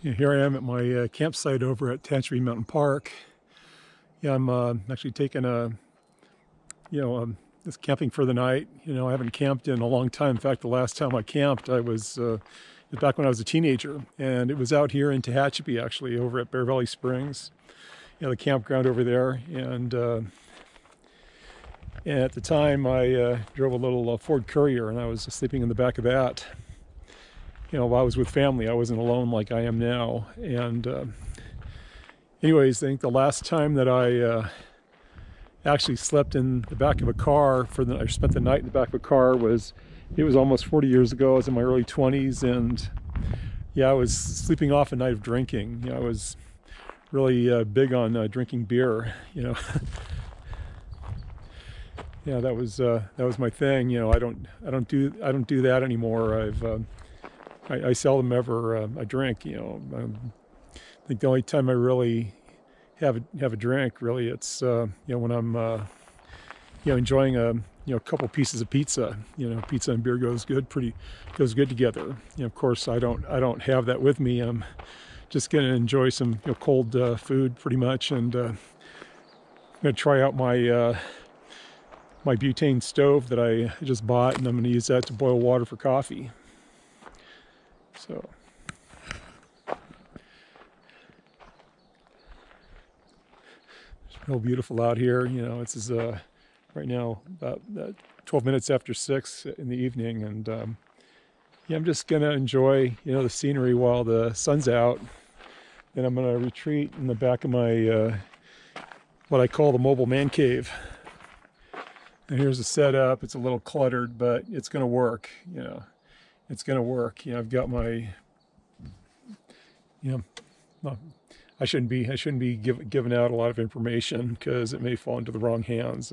Here I am at my campsite over at Tehachapi Mountain Park. Yeah, I'm actually taking just camping for the night. I haven't camped in a long time. In fact, the last time I camped, I was back when I was a teenager, and it was out here in Tehachapi, actually, over at Bear Valley Springs. The campground over there, and at the time I drove a little Ford Courier, and I was sleeping in the back of that. While I was with family, I wasn't alone like I am now. And anyways, I think the last time that I actually slept in the back of a car I spent the night in the back of a car was almost 40 years ago. I was in my early 20s, and yeah, I was sleeping off a night of drinking. I was really big on drinking beer. Yeah, that was my thing. I don't do that anymore. I seldom ever I drink. I think the only time I really have a drink, really, it's when I'm enjoying a couple pieces of pizza. Pizza and beer goes good together. Of course, I don't have that with me. I'm just going to enjoy some cold food pretty much, and I'm going to try out my my butane stove that I just bought, and I'm going to use that to boil water for coffee. So it's real beautiful out here. It's right now about 12 minutes after 6 in the evening, and yeah, I'm just gonna enjoy the scenery while the sun's out. Then I'm gonna retreat in the back of my what I call the mobile man cave. And here's the setup. It's a little cluttered, but it's gonna work. It's going to work. I've got my, well, I shouldn't be giving out a lot of information because it may fall into the wrong hands.